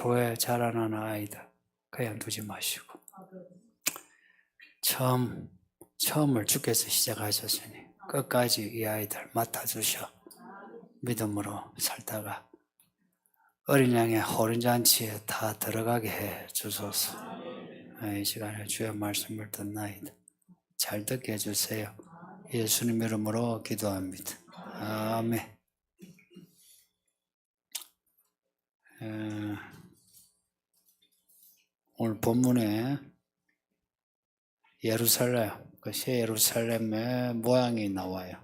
교회 자라는 아이들 그냥 두지 마시고 처음을 주께서 시작하셨으니 끝까지 이 아이들 맡아주셔 믿음으로 살다가 어린 양의 호른잔치에 다 들어가게 해 주소서. 이 시간에 주의 말씀을 듣나이다. 잘 듣게 해주세요. 예수님 이름으로 기도합니다. 아멘. 오늘 본문에 예루살렘, 그 새 예루살렘의 모양이 나와요.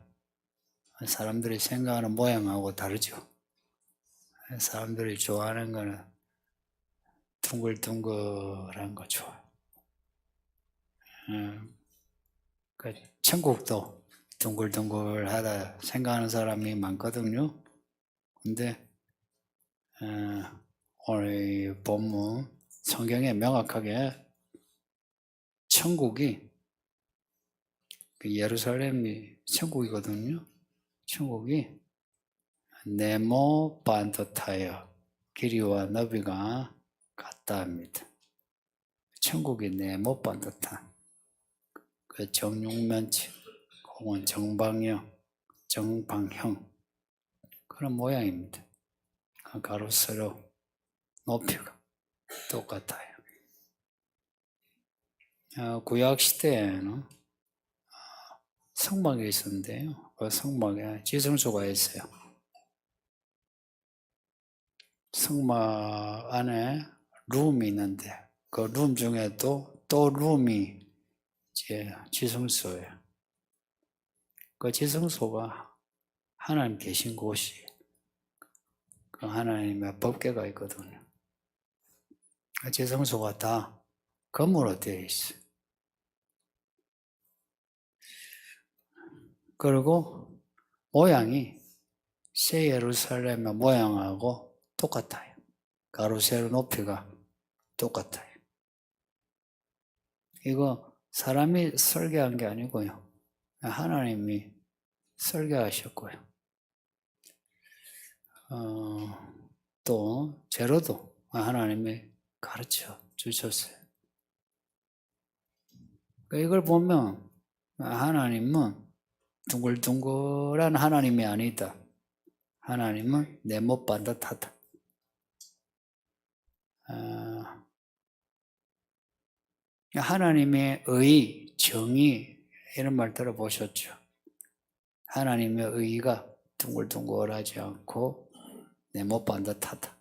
사람들이 생각하는 모양하고 다르죠. 사람들이 좋아하는 거는 둥글둥글한 거 좋아요. 그 천국도 둥글둥글하다 생각하는 사람이 많거든요. 근데 오늘 이 본문 성경에 명확하게 천국이 예루살렘이 천국이거든요. 천국이 네모 반듯하여 길이와 너비가 같다 합니다. 천국이 네모 반듯한 그 정육면체 혹은 정방형 그런 모양입니다. 가로 세로 높이가 똑같아요. 구약 시대에는 성막이 있었는데요. 그 성막에 지성소가 있어요. 성막 안에 룸이 있는데 그 룸 중에도 또 룸이 이제 지성소예요. 그 지성소가 하나님 계신 곳이 그 하나님의 법궤가 있거든요. 그 지성소가 다 금으로 되어 있어요. 그리고 모양이 새 예루살렘의 모양하고 똑같아요. 가로 세로 높이가 똑같아요. 이거 사람이 설계한 게 아니고요. 하나님이 설계하셨고요. 또 재료도 하나님이 가르쳐 주셨어요. 이걸 보면 하나님은 둥글둥글한 하나님이 아니다. 하나님은 네모 반듯하다. 하나님의 의, 정의 이런 말 들어보셨죠? 하나님의 의가 둥글둥글하지 않고 네모 반듯하다.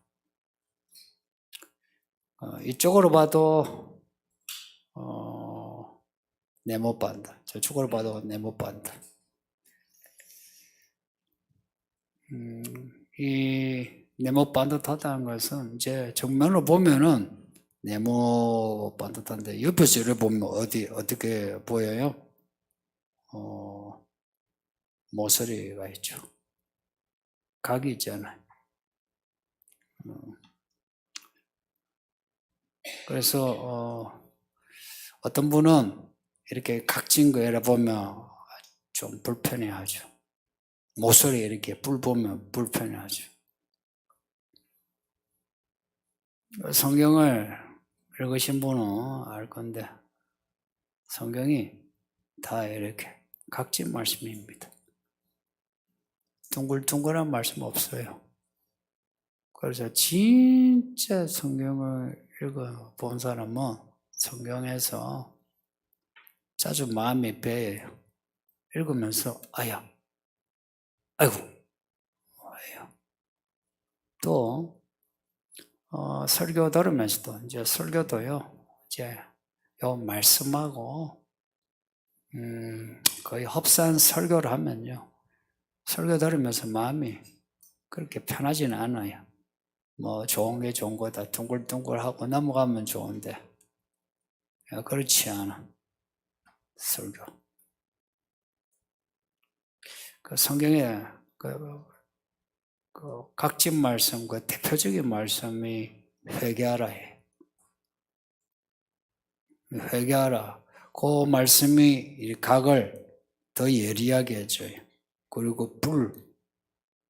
이쪽으로 봐도 네모 반듯, 저쪽으로 봐도 네모 반듯. 이 네모 반듯하다는 것은 이제 정면으로 보면은 네모 반듯한데 옆에서 이렇게 보면 어떻게 보여요? 모서리가 있죠. 각이 있잖아요. 그래서 어떤 분은 이렇게 각진 거를 보면 좀 불편해하죠. 모서리 이렇게 뿔 보면 불편해하죠. 성경을 읽으신 분은 알 건데 성경이 다 이렇게 각진 말씀입니다. 둥글둥글한 말씀 없어요. 그래서 진짜 성경을 읽어본 사람은 성경에서 자주 마음이 배해요. 읽으면서 아이고 또 설교 들으면서도 이제 설교도요 이제 요 말씀하고 거의 흡사한 설교를 하면요 설교 들으면서 마음이 그렇게 편하지는 않아요. 뭐 좋은 게 좋은 거다 둥글둥글하고 넘어가면 좋은데 그렇지 않아 설교. 그 성경에 그 각진 말씀, 그 대표적인 말씀이 회개하라 해. 회개하라. 그 말씀이 이 각을 더 예리하게 해줘요. 그리고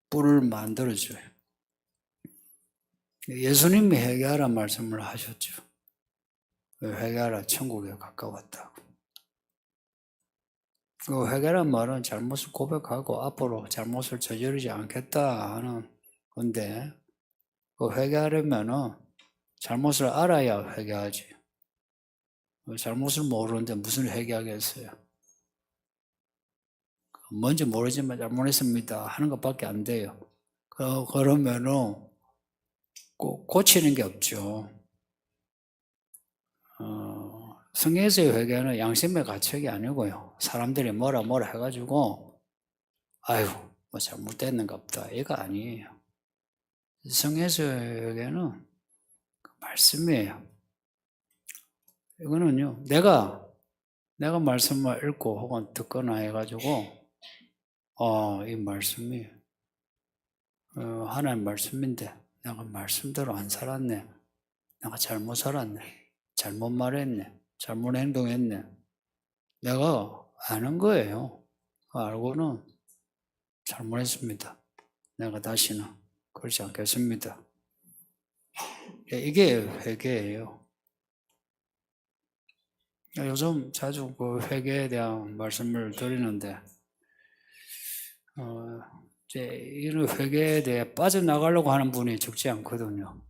뿔을 만들어줘요. 예수님이 회개하라 말씀을 하셨죠. 회개하라, 천국에 가까웠다고. 그 회개란 말은 잘못을 고백하고 앞으로 잘못을 저지르지 않겠다 하는 건데, 그 회개하려면은 잘못을 알아야 회개하지. 잘못을 모르는데 무슨 회개하겠어요? 뭔지 모르지만 잘못했습니다 하는 것밖에 안 돼요. 그러면은 고치는 게 없죠. 성경에서의 회개는 양심의 가책이 아니고요. 사람들이 뭐라 해가지고 아유 뭐 잘못됐는가 보다 이거 아니에요. 성경에서의 회개는 말씀이에요. 이거는요 내가 말씀을 읽고 혹은 듣거나 해가지고 이 말씀이 하나님 말씀인데 내가 말씀대로 안 살았네. 내가 잘못 살았네. 잘못 말했네. 잘못 행동했네. 내가 아는 거예요. 알고는 잘못했습니다. 내가 다시는 그렇지 않겠습니다. 이게 회개예요. 요즘 자주 그 회개에 대한 말씀을 드리는데 이제 이런 회개에 대해 빠져나가려고 하는 분이 적지 않거든요.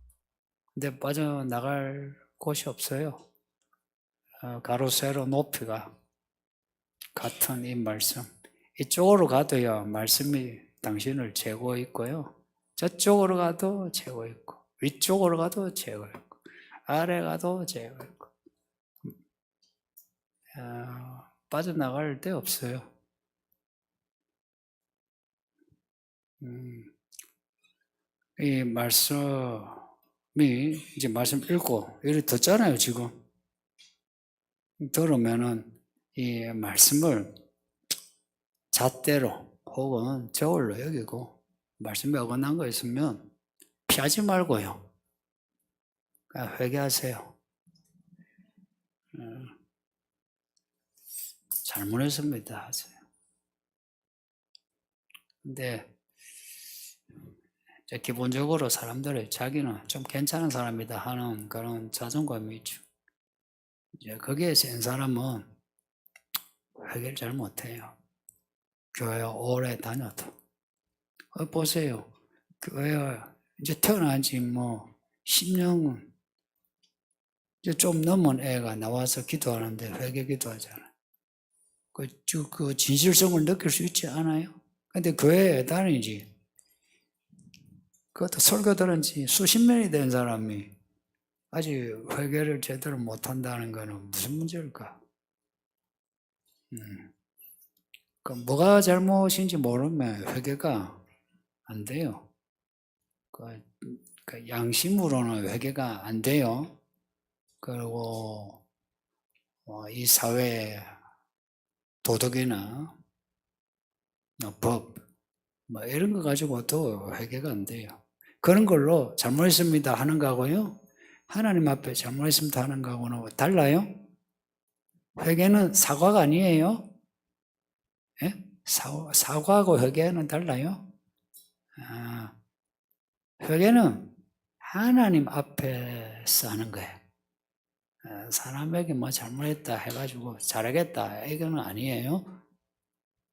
근데 빠져나갈 곳이 없어요. 가로 세로 높이가 같은 이 말씀. 이쪽으로 가도요 말씀이 당신을 재고 있고요. 저쪽으로 가도 재고 있고 위쪽으로 가도 재고 있고 아래 가도 재고 있고 빠져나갈 데 없어요. 이 말씀이 이제 말씀 읽고 이렇게 듣잖아요 지금. 들으면은 이 말씀을 잣대로 혹은 저울로 여기고 말씀에 어긋난 거 있으면 피하지 말고요. 회개하세요. 잘못했습니다 하세요. 근데 기본적으로 사람들이 자기는 좀 괜찮은 사람이다 하는 그런 자존감이 있죠. 이제 거기에 센 사람은 회개를 잘 못해요. 교회 오래 다녀도. 보세요. 교회 이제 태어난 지 뭐 10년 이제 좀 넘은 애가 나와서 기도하는데 회개 기도하잖아요. 그 진실성을 느낄 수 있지 않아요? 근데 교회에 다니지. 그것도 설교 들은 지 수십 년이 된 사람이 아직 회개를 제대로 못한다는 것은 무슨 문제일까? 그 뭐가 잘못인지 모르면 회개가 안 돼요. 그 양심으로는 회개가 안 돼요. 그리고 이 사회의 도덕이나 법 뭐 이런 거 가지고도 회개가 안 돼요. 그런 걸로 잘못했습니다 하는 거하고요. 하나님 앞에 잘못했습니다 하는 거하고는 달라요. 회개는 사과가 아니에요. 예? 사과하고 회개는 달라요. 회개는 하나님 앞에서 하는 거예요. 사람에게 뭐 잘못했다 해가지고 잘하겠다 이거는 아니에요.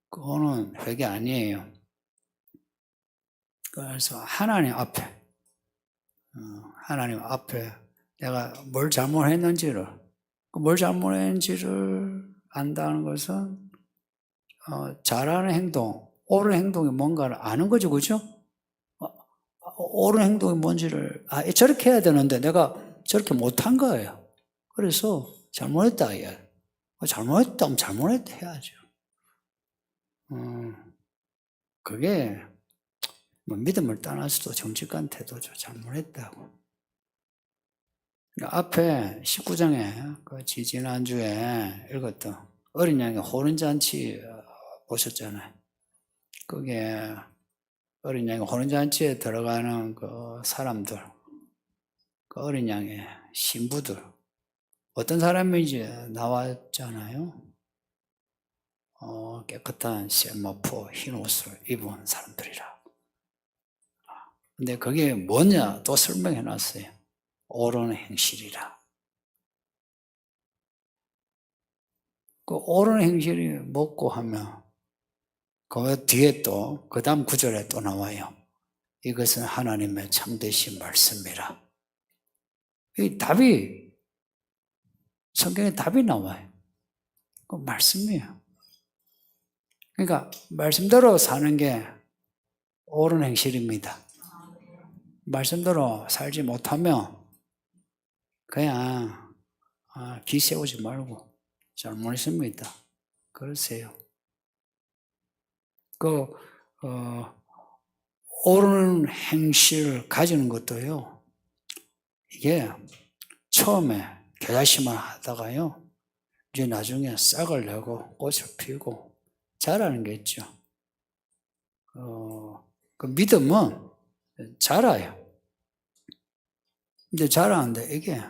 그거는 회개 아니에요. 그래서 하나님 앞에 내가 뭘 잘못했는지를 안다는 것은 잘하는 행동, 옳은 행동이 뭔가를 아는 거죠, 그죠? 옳은 행동이 뭔지를 저렇게 해야 되는데 내가 저렇게 못한 거예요. 그래서 잘못했다. 잘못했다면 잘못했다 해야죠. 그게 뭐 믿음을 떠나서도 정직한 태도죠. 잘못했다고. 앞에 19장에 그 지난주에 읽었던 어린 양의 호른잔치 보셨잖아요. 그게 어린 양의 호른잔치에 들어가는 그 사람들, 그 어린 양의 신부들, 어떤 사람인지 나왔잖아요. 깨끗한 세마포 흰 옷을 입은 사람들이라. 근데 그게 뭐냐 또 설명해 놨어요. 옳은 행실이라. 그 옳은 행실이 뭐고 하면 그 뒤에 또 그 다음 구절에 또 나와요. 이것은 하나님의 참되신 말씀이라. 이 답이 성경에 답이 나와요. 그 말씀이에요. 그러니까 말씀대로 사는 게 옳은 행실입니다. 말씀대로 살지 못하면 그냥 기 세우지 말고 잘못했습니다. 그러세요. 옳은 행실을 가지는 것도요. 이게 처음에 겨자씨만 하다가요. 이제 나중에 싹을 내고 꽃을 피우고 자라는 게 있죠. 그 믿음은 자라요. 근데 자라는데 이게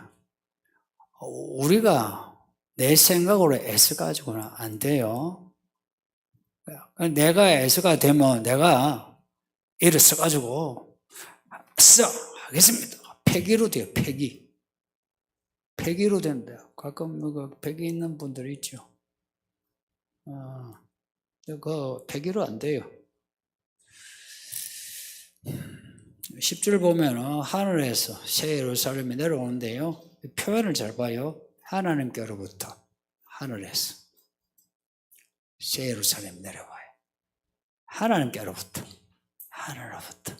우리가 내 생각으로 애써가지고는 안 돼요. 내가 애써가 되면 내가 일을 써가지고 하겠습니다. 폐기로 돼요. 폐기로 된대요. 가끔 폐기 있는 분들이 있죠. 그 폐기로 안 돼요. 10절 보면 하늘에서 새 예루살렘이 내려오는데요. 표현을 잘 봐요. 하나님께로부터 하늘에서 새 예루살렘이 내려와요. 하나님께로부터 하늘로부터.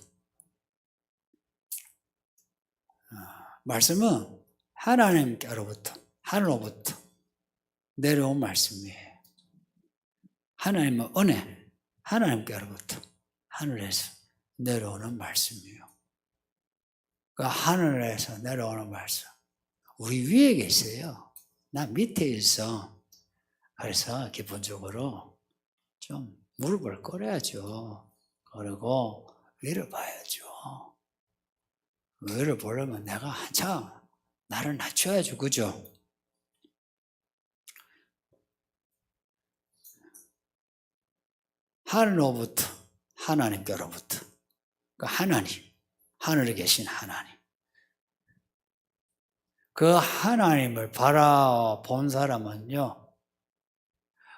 말씀은 하나님께로부터 하늘로부터 내려온 말씀이에요. 하나님은 은혜, 하나님께로부터 하늘에서 내려오는 말씀이에요. 그 하늘에서 내려오는 말씀. 우리 위에 계세요. 나 밑에 있어. 그래서 기본적으로 좀 무릎을 꿇어야죠. 그리고 위를 봐야죠. 위를 보려면 내가 한참 나를 낮춰야죠. 그죠? 하늘로부터 하나님께로부터 그 하나님, 하늘에 계신 하나님. 그 하나님을 바라본 사람은요.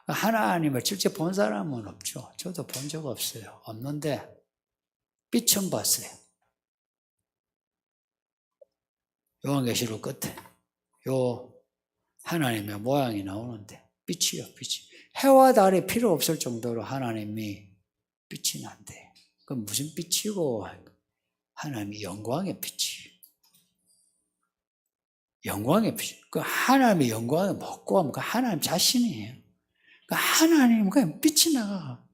하나님을 직접 본 사람은 없죠. 저도 본 적 없어요. 없는데 빛은 봤어요. 요한계시록 끝에 요 하나님의 모양이 나오는데 빛이요. 빛이. 해와 달이 필요 없을 정도로 하나님이 빛이 난대. 그 무슨 빛이고 하나님이 영광의 빛이. 영광의 빛. 그 하나님의 영광을 먹고 하면 그 하나님 자신이에요. 그 하나님 그냥 빛이 나가.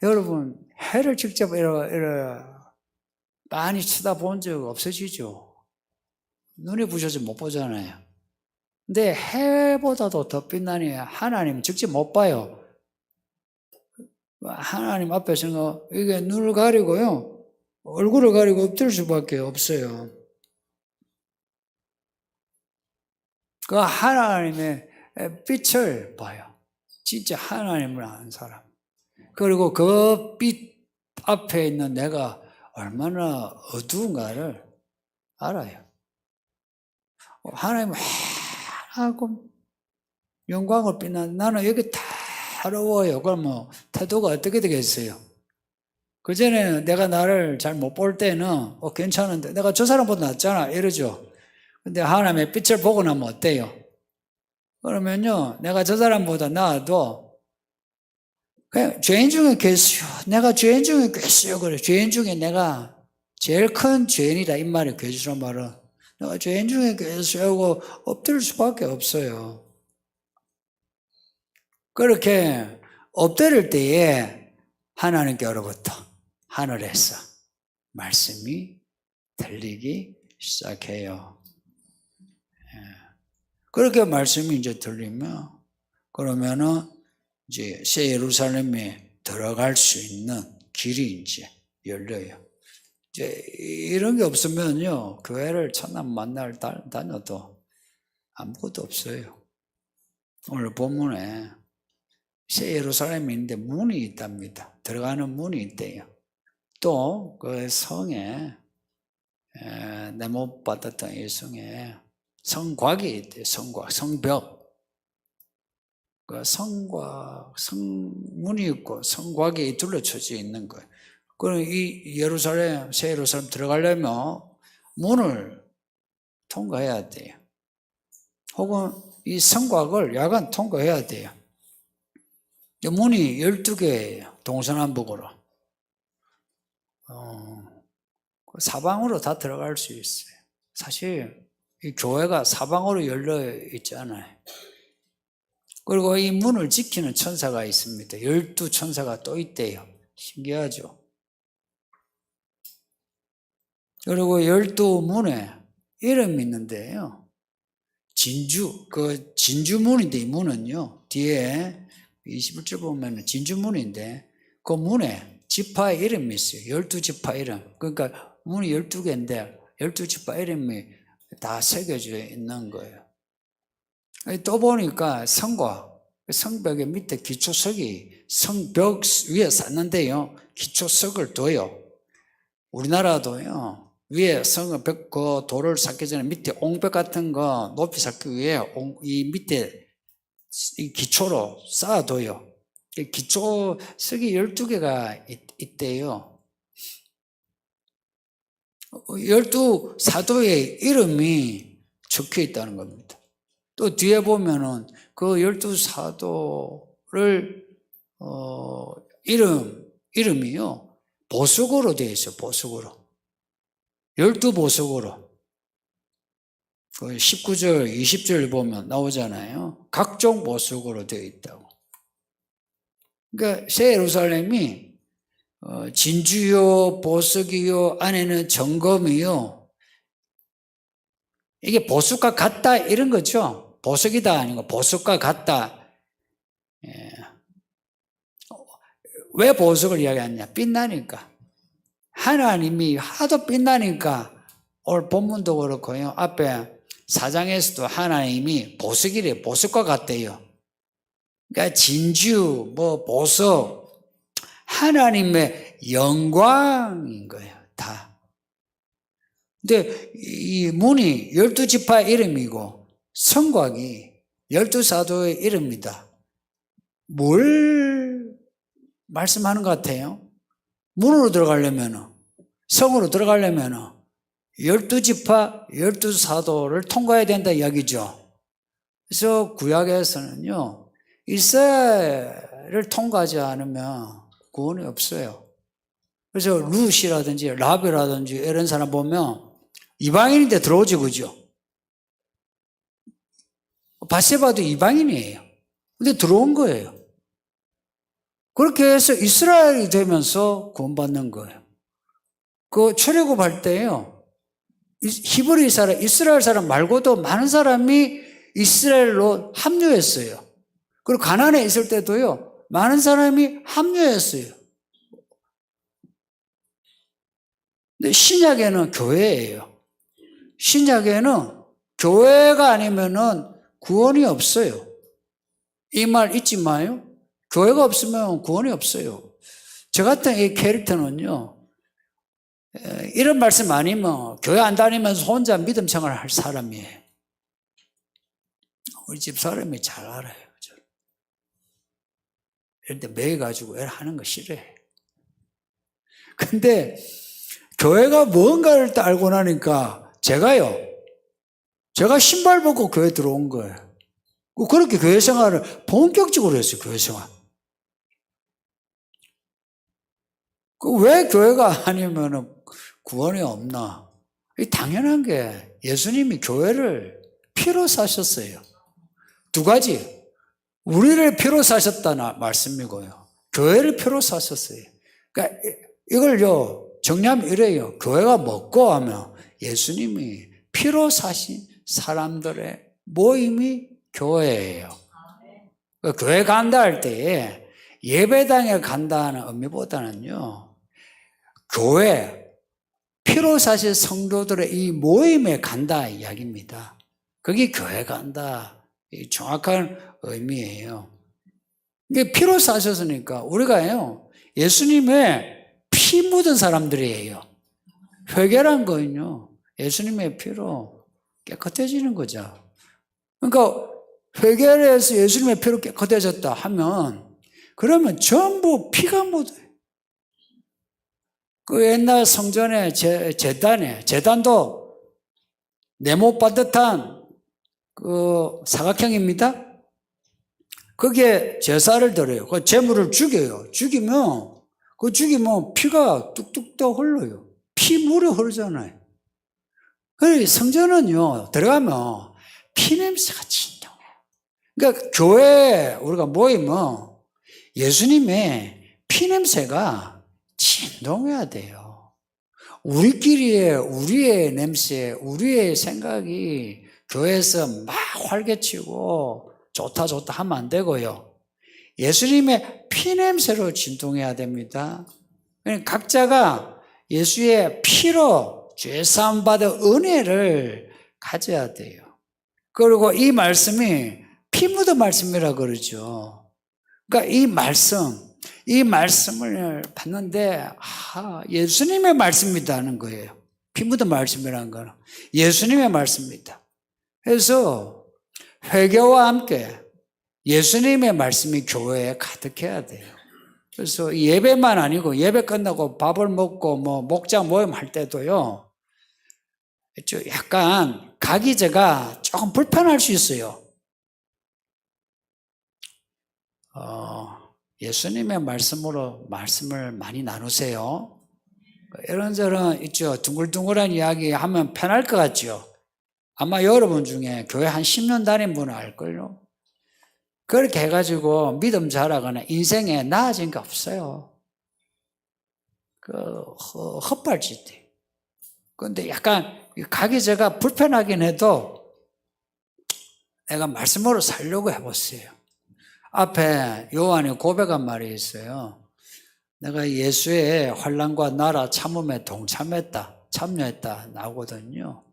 여러분 해를 직접 이렇게 많이 쳐다본 적 없으시죠? 눈이 부셔서 못 보잖아요. 근데 해보다도 더 빛나니 하나님 직접 못 봐요. 하나님 앞에서는 이게 눈을 가리고요. 얼굴을 가리고 엎드릴 수밖에 없어요. 그 하나님의 빛을 봐요. 진짜 하나님을 아는 사람. 그리고 그 빛 앞에 있는 내가 얼마나 어두운가를 알아요. 하나님 하고 영광을 빛나는 나는 여기 다 어려워요. 그러면 태도가 어떻게 되겠어요? 그 전에 내가 나를 잘 못 볼 때는 괜찮은데 내가 저 사람보다 낫잖아 이러죠. 근데 하나님의 빛을 보고 나면 어때요? 그러면요 내가 저 사람보다 나아도 그냥 죄인 중에 괴수요. 내가 죄인 중에 괴수요. 그래. 죄인 중에 내가 제일 큰 죄인이다. 이 말이 괴수란 말은. 내가 죄인 중에 괴수하고 엎드릴 수밖에 없어요. 그렇게 엎드릴 때에 하나님께로부터 하늘에서 말씀이 들리기 시작해요. 그렇게 말씀이 이제 들리면 그러면은 이제 새 예루살렘에 들어갈 수 있는 길이 이제 열려요. 이제 이런 게 없으면요, 교회를 천안 만날 다녀도 아무것도 없어요. 오늘 본문에 새 예루살렘이 있는데 문이 있답니다. 들어가는 문이 있대요. 또 그 성에 못 받았던 일성에 성곽이 있대요. 성곽, 성벽. 그 성곽, 성문이 있고 성곽이 둘러쳐져 있는 거예요. 그럼 이 예루살렘, 새 예루살렘 들어가려면 문을 통과해야 돼요. 혹은 이 성곽을 야간 통과해야 돼요. 문이 12개예요. 동서남북으로. 사방으로 다 들어갈 수 있어요. 사실 이 교회가 사방으로 열려 있잖아요. 그리고 이 문을 지키는 천사가 있습니다. 12천사가 또 있대요. 신기하죠? 그리고 12문에 이름이 있는데요. 진주문인데 이 문은요. 뒤에 21절 보면 진주문인데 그 문에 지파 이름이 있어요. 12지파 이름. 그러니까 문이 12개인데 12지파 이름이 다 새겨져 있는 거예요. 또 보니까 성벽의 밑에 기초석이 성벽 위에 쌓는데요. 기초석을 둬요. 우리나라도요. 위에 성을 벽고 돌을 쌓기 전에 밑에 옹벽 같은 거 높이 쌓기 위해 이 밑에 이 기초로 쌓아둬요. 기초석이 12개가 있대요. 12사도의 이름이 적혀 있다는 겁니다. 또 뒤에 보면은 그 12사도를 이름이요. 보석으로 되어 있어요. 보석으로. 12보석으로. 19절, 20절 보면 나오잖아요. 각종 보석으로 되어 있다고. 그러니까 새 예루살렘이 진주요, 보석이요, 안에는 정금이요. 이게 보석과 같다 이런 거죠. 보석이다 아니고 보석과 같다. 예. 왜 보석을 이야기하냐? 빛나니까. 하나님이 하도 빛나니까 오늘 본문도 그렇고요. 앞에 4장에서도 하나님이 보석이래. 보석과 같대요. 그러니까 진주, 보석, 하나님의 영광인 거예요. 다. 근데 이 문이 12지파 이름이고 성곽이 12사도의 이름이다. 뭘 말씀하는 것 같아요? 문으로 들어가려면, 성으로 들어가려면 12지파, 12사도를 통과해야 된다 이야기죠. 그래서 구약에서는요, 이스라엘을 통과하지 않으면 구원이 없어요. 그래서 룻이라든지 라벨이라든지 이런 사람 보면 이방인인데 들어오지, 그죠? 바세바도 이방인이에요. 근데 들어온 거예요. 그렇게 해서 이스라엘이 되면서 구원받는 거예요. 그 출애굽할 때요, 히브리 사람, 이스라엘 사람 말고도 많은 사람이 이스라엘로 합류했어요. 그리고 가나안에 있을 때도요, 많은 사람이 합류했어요. 근데 신약에는 교회예요. 신약에는 교회가 아니면은 구원이 없어요. 이 말 잊지 마요. 교회가 없으면 구원이 없어요. 저 같은 이 캐릭터는요, 이런 말씀 아니면 교회 안 다니면서 혼자 믿음 생활을 할 사람이에요. 우리 집 사람이 잘 알아요. 이런데 매여가지고 하는 거 싫어해. 근데 교회가 뭔가를 알고 나니까 제가 신발 벗고 교회 들어온 거예요. 그렇게 교회 생활을 본격적으로 했어요. 교회 생활. 왜 교회가 아니면 구원이 없나? 당연한 게 예수님이 교회를 피로 사셨어요. 두 가지. 우리를 피로 사셨다는 말씀이고요. 교회를 피로 사셨어요. 그러니까 이걸요, 정리하면 이래요. 교회가 뭐고 하면 예수님이 피로 사신 사람들의 모임이 교회예요. 그러니까 교회 간다 할 때에 예배당에 간다는 의미보다는요, 교회, 피로 사실 성도들의 이 모임에 간다 이야기입니다. 그게 교회 간다. 이 정확한 의미예요. 이게 피로 사셨으니까 우리가요, 예수님의 피 묻은 사람들이에요. 회개란 거는요, 예수님의 피로 깨끗해지는 거죠. 그러니까 회개를 해서 예수님의 피로 깨끗해졌다 하면 그러면 전부 피가 묻어요. 그 옛날 성전의 제단도 네모 반듯한 그 사각형입니다. 거기에 제사를 드려요. 그 제물을 죽여요. 죽이면 피가 뚝뚝 흘러요. 피물이 흐르잖아요. 그래서 성전은요, 들어가면 피냄새가 진동해요. 그러니까 교회에 우리가 모이면 예수님의 피냄새가 진동해야 돼요. 우리의 냄새, 우리의 생각이 교회에서 막 활개치고 좋다 하면 안 되고요. 예수님의 피냄새로 진동해야 됩니다. 각자가 예수의 피로 죄사함 받은 은혜를 가져야 돼요. 그리고 이 말씀이 피 묻은 말씀이라 그러죠. 그러니까 이 말씀을 봤는데 예수님의 말씀이라는 거예요. 피 묻은 말씀이라는 거는 예수님의 말씀입니다. 그래서 회개와 함께 예수님의 말씀이 교회에 가득해야 돼요. 그래서 예배만 아니고 예배 끝나고 밥을 먹고 목장 모임 할 때도요. 약간 가기제가 조금 불편할 수 있어요. 예수님의 말씀으로 말씀을 많이 나누세요. 이런저런 있죠. 둥글둥글한 이야기 하면 편할 것 같죠. 아마 여러분 중에 교회 한 10년 다닌 분은 알걸요. 그렇게 해가지고 믿음 자라거나 인생에 나아진 게 없어요. 헛발질이. 그런데 약간 가기제가 불편하긴 해도 내가 말씀으로 살려고 해봤어요. 앞에 요한이 고백한 말이 있어요. 내가 예수의 환난과 나라 참음에 참여했다 나오거든요.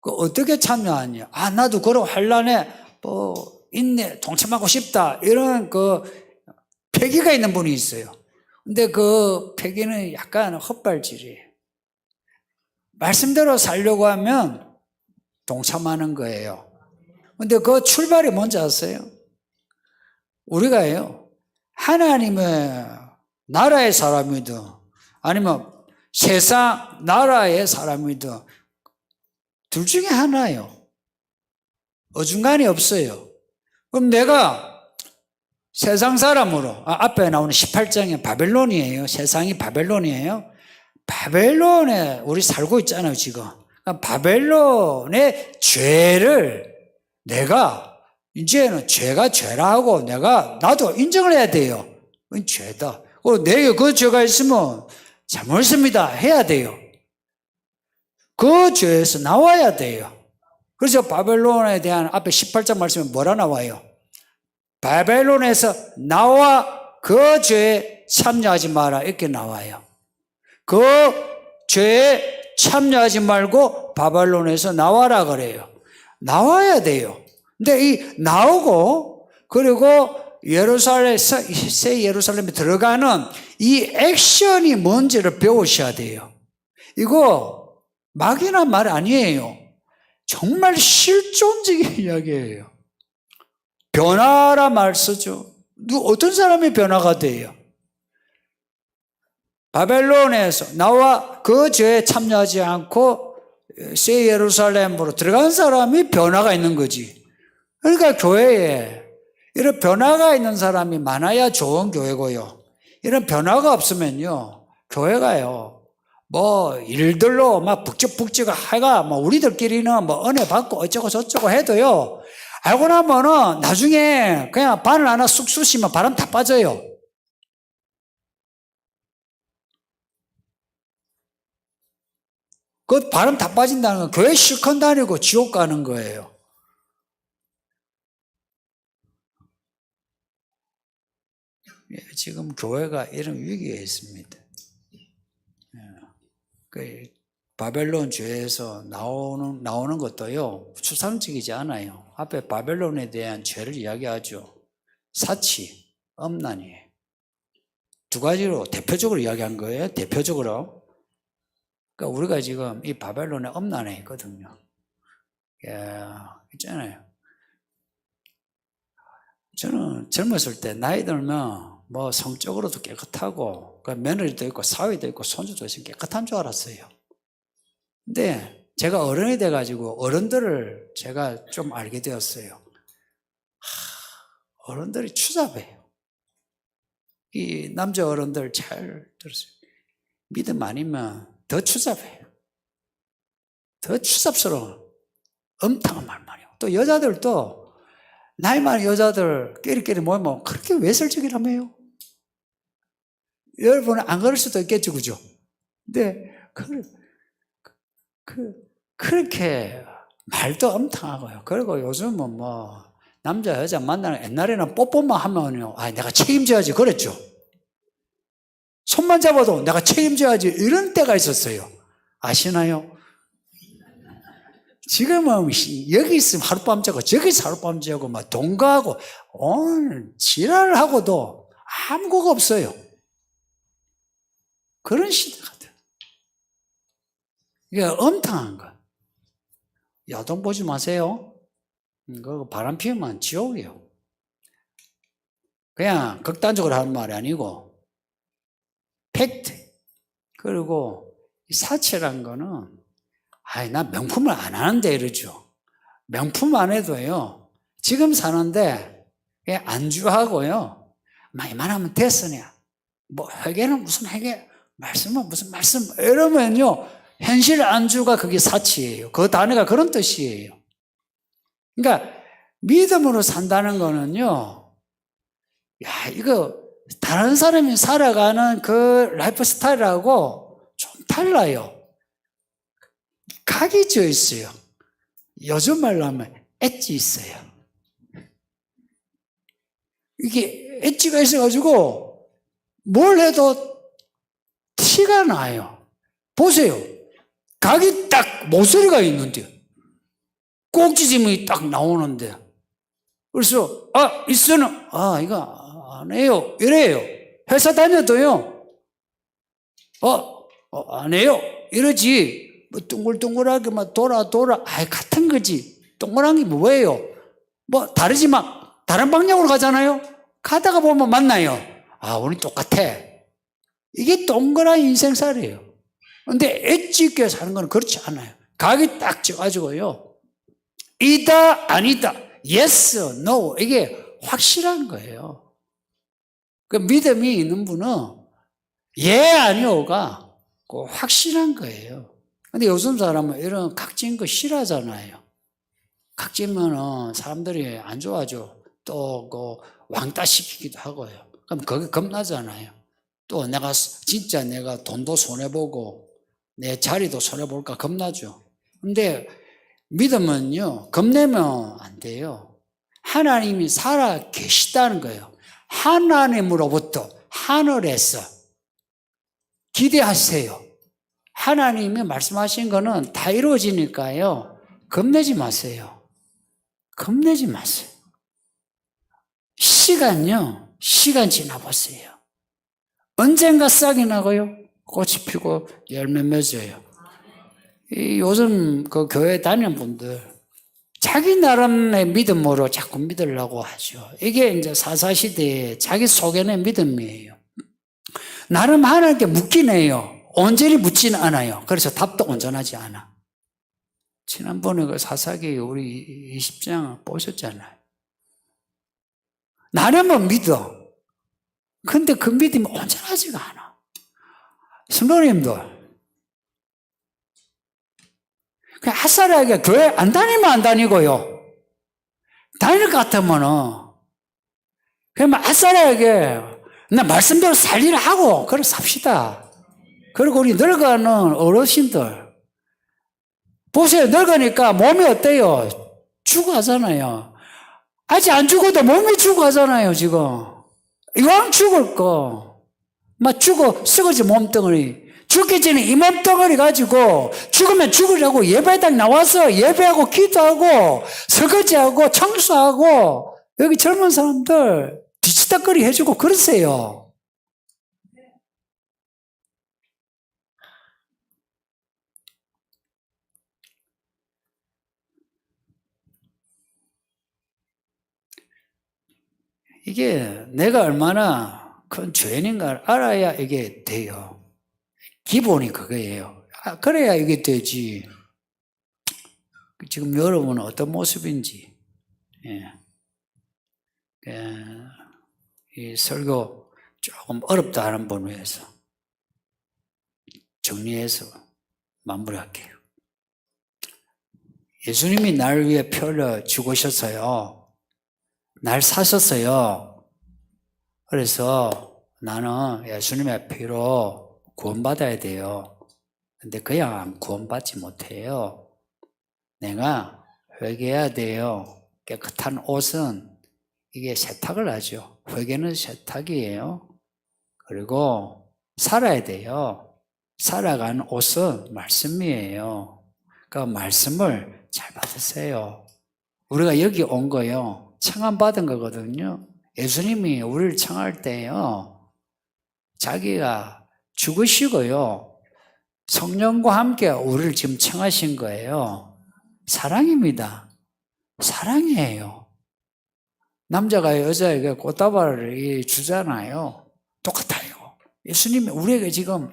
어떻게 참여하냐? 나도 그런 환난에 있네, 동참하고 싶다 이런 패기가 있는 분이 있어요. 근데 그 패기는 약간 헛발질이에요. 말씀대로 살려고 하면 동참하는 거예요. 근데 그 출발이 뭔지 아세요? 우리가요, 하나님의 나라의 사람이든 아니면 세상 나라의 사람이든 둘 중에 하나예요. 어중간이 없어요. 그럼 내가 세상 사람으로, 앞에 나오는 18장에 바벨론이에요. 세상이 바벨론이에요. 바벨론에 우리 살고 있잖아요, 지금. 바벨론의 죄를 내가 이제는 죄가 죄라고 나도 인정을 해야 돼요. 그건 죄다. 내게 그 죄가 있으면 잘못했습니다 해야 돼요. 그 죄에서 나와야 돼요. 그래서 바벨론에 대한 앞에 18장 말씀에 뭐라 나와요? 바벨론에서 나와 그 죄에 참여하지 마라 이렇게 나와요. 그 죄에 참여하지 말고 바벨론에서 나와라 그래요. 나와야 돼요. 근데 나오고 그리고 새 예루살렘에 들어가는 이 액션이 뭔지를 배우셔야 돼요. 이거 막연한 말 아니에요. 정말 실존적인 이야기예요. 변화라 말 쓰죠. 어떤 사람이 변화가 돼요? 바벨론에서 나와 그 죄에 참여하지 않고 새 예루살렘으로 들어간 사람이 변화가 있는 거지. 그러니까 교회에 이런 변화가 있는 사람이 많아야 좋은 교회고요. 이런 변화가 없으면요, 교회가요, 일들로 북적북적 하가 우리들끼리는 은혜 받고 어쩌고 저쩌고 해도요, 알고 나면은 나중에 그냥 바늘 하나 쑥 쑤시면 바람 다 빠져요. 그 바람 다 빠진다는 건 교회 실컷 다니고 지옥 가는 거예요. 지금 교회가 이런 위기에 있습니다. 바벨론 죄에서 나오는 것도요, 추상적이지 않아요. 앞에 바벨론에 대한 죄를 이야기하죠. 사치, 음란이에요. 두 가지로 대표적으로 이야기한 거예요. 대표적으로. 그러니까 우리가 지금 이 바벨론의 엄난에 있거든요. 있잖아요. 저는 젊었을 때 나이 들면 뭐 성적으로도 깨끗하고 며느리도 있고 사위도 있고 손주도 있으면 깨끗한 줄 알았어요. 근데 제가 어른이 돼가지고 어른들을 제가 좀 알게 되었어요. 어른들이 추잡해요. 이 남자 어른들 잘 들으세요. 믿음 아니면 더 추잡해요. 더 추잡스러워. 엄탕한 말이에요. 또 여자들도 나이 많은 여자들 끼리끼리 모이면 그렇게 외설적이라며요. 여러분은 안 그럴 수도 있겠죠, 그죠? 근데 그렇게 말도 엄탕하고요. 그리고 요즘은 뭐 남자 여자 만나는 옛날에는 뽀뽀만 하면요, 내가 책임져야지 그랬죠. 손만 잡아도 내가 책임져야지 이런 때가 있었어요. 아시나요? 지금은 여기 있으면 하룻밤 자고 저기서 하룻밤 자고 막 동거하고 오늘 지랄을 하고도 아무것도 없어요. 그런 시대 같아요. 이게 엄탕한 거. 야동 보지 마세요. 그거 바람 피우면 지옥이에요. 그냥 극단적으로 하는 말이 아니고 팩트. 그리고 사치란 거는 나 명품을 안 하는데 이러죠. 명품 안 해도요. 지금 사는데 안주하고요. 이만하면 됐으냐. 뭐 회개는 무슨 회개, 말씀은 무슨 말씀 이러면요. 현실 안주가 그게 사치예요. 그 단어가 그런 뜻이에요. 그러니까 믿음으로 산다는 거는요. 이거 다른 사람이 살아가는 그 라이프 스타일하고 좀 달라요. 각이 져 있어요. 요즘 말로 하면 엣지 있어요. 이게 엣지가 있어가지고 뭘 해도 티가 나요. 보세요. 각이 딱 모서리가 있는데 꼭지점이 딱 나오는데 그래서 있어는 이거 안 해요. 이래요. 회사 다녀도요. 안 해요. 이러지. 뭐 둥글둥글하게 막 돌아 같은 거지. 동그란 게 뭐예요? 뭐 다르지만 다른 방향으로 가잖아요. 가다가 보면 만나요. 우리 똑같아. 이게 동그란 인생살이에요. 근데 엣지 있게 사는 건 그렇지 않아요. 각이 딱 져가지고요. 이다 아니다. yes, no. 이게 확실한 거예요. 그 믿음이 있는 분은 아니오가 확실한 거예요. 근데 요즘 사람은 이런 각진 거 싫어하잖아요. 각지면은 사람들이 안 좋아하죠. 또 왕따 시키기도 하고요. 그럼 그게 겁나잖아요. 또 진짜 내가 돈도 손해보고 내 자리도 손해볼까 겁나죠. 근데 믿음은요, 겁내면 안 돼요. 하나님이 살아 계시다는 거예요. 하나님으로부터 하늘에서 기대하세요. 하나님이 말씀하신 거는 다 이루어지니까요. 겁내지 마세요. 겁내지 마세요. 시간 지나보세요. 언젠가 싹이 나고요. 꽃이 피고 열매 맺어요. 요즘 그 교회 다니는 분들 자기 나름의 믿음으로 자꾸 믿으려고 하죠. 이게 이제 사사시대에 자기 속에는 믿음이에요. 나름 하나님께 묻긴 해요. 온전히 묻지는 않아요. 그래서 답도 온전하지 않아. 지난번에 그 사사기 우리 20장 보셨잖아요. 나름은 믿어. 근데 그 믿음이 온전하지가 않아. 성도님들, 그냥 핫살하게 교회 안 다니면 안 다니고요. 다닐 것 같으면은, 그냥 핫살하게 나 말씀대로 살리를 하고, 그래 삽시다. 그리고 우리 늙어가는 어르신들, 보세요. 늙으니까 몸이 어때요? 죽어가잖아요. 아직 안 죽어도 몸이 죽어가잖아요, 지금. 이왕 죽을 거. 막 죽어, 썩어진 몸덩어리. 죽기 전에 이 몸덩어리 가지고 죽으면 죽으려고 예배당 나와서 예배하고 기도하고 설거지하고 청소하고 여기 젊은 사람들 뒤치다거리 해주고 그러세요. 이게 내가 얼마나 큰 죄인인가를 알아야 이게 돼요. 기본이 그거예요. 그래야 이게 되지. 지금 여러분은 어떤 모습인지, 이 설교 조금 어렵다 하는 분 위해서 정리해서 마무리할게요. 예수님이 날 위해 피 흘려 죽으셨어요. 날 사셨어요. 그래서 나는 예수님의 피로 구원받아야 돼요. 근데 그냥 구원받지 못해요. 내가 회개해야 돼요. 깨끗한 옷은 이게 세탁을 하죠. 회개는 세탁이에요. 그리고 살아야 돼요. 살아가는 옷은 말씀이에요. 그 말씀을 잘 받으세요. 우리가 여기 온 거요. 청함받은 거거든요. 예수님이 우리를 청할 때요. 자기가 죽으시고요. 성령과 함께 우리를 지금 청하신 거예요. 사랑입니다. 사랑이에요. 남자가 여자에게 꽃다발을 주잖아요. 똑같아요. 예수님이 우리에게 지금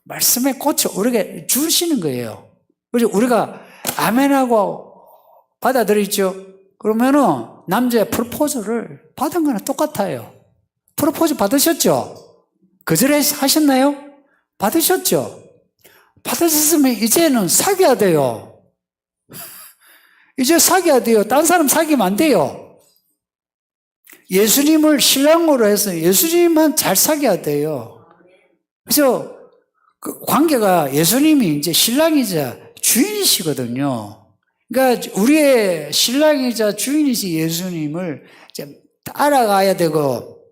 말씀의 꽃을 우리에게 주시는 거예요. 그래서 우리가 아멘하고 받아들이죠. 그러면은 남자의 프로포즈를 받은 거랑 똑같아요. 프로포즈 받으셨죠? 그전에 하셨나요? 받으셨죠? 받으셨으면 이제는 사귀어야 돼요. 이제 사귀어야 돼요. 딴 사람 사귀면 안 돼요. 예수님을 신랑으로 해서 예수님만 잘 사귀어야 돼요. 그래서 그 관계가 예수님이 이제 신랑이자 주인이시거든요. 그러니까 우리의 신랑이자 주인이시 예수님을 이제 따라가야 되고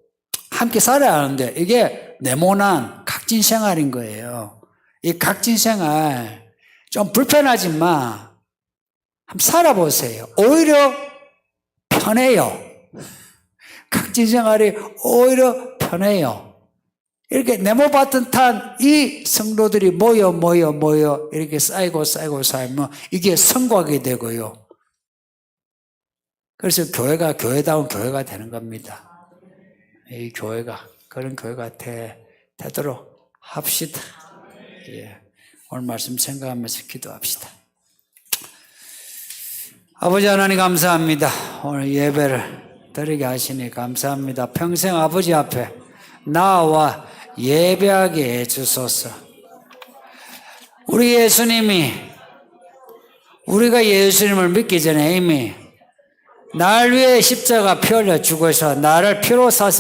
함께 살아야 하는데 이게 네모난 각진 생활인 거예요. 이 각진 생활 좀 불편하지만 한번 살아보세요. 오히려 편해요. 각진 생활이 오히려 편해요. 이렇게 네모밭은 탄 이 성도들이 모여 이렇게 쌓이고 살면 이게 성곽이 되고요. 그래서 교회가 교회다운 교회가 되는 겁니다. 이 교회가 그런 교회가 되도록 합시다. 예. 오늘 말씀 생각하면서 기도합시다. 아버지 하나님 감사합니다. 오늘 예배를 드리게 하시니 감사합니다. 평생 아버지 앞에 나와 예배하게 해주소서. 우리 예수님이 우리가 예수님을 믿기 전에 이미 날 위해 십자가 피 흘려 죽으셔 나를 피로 사서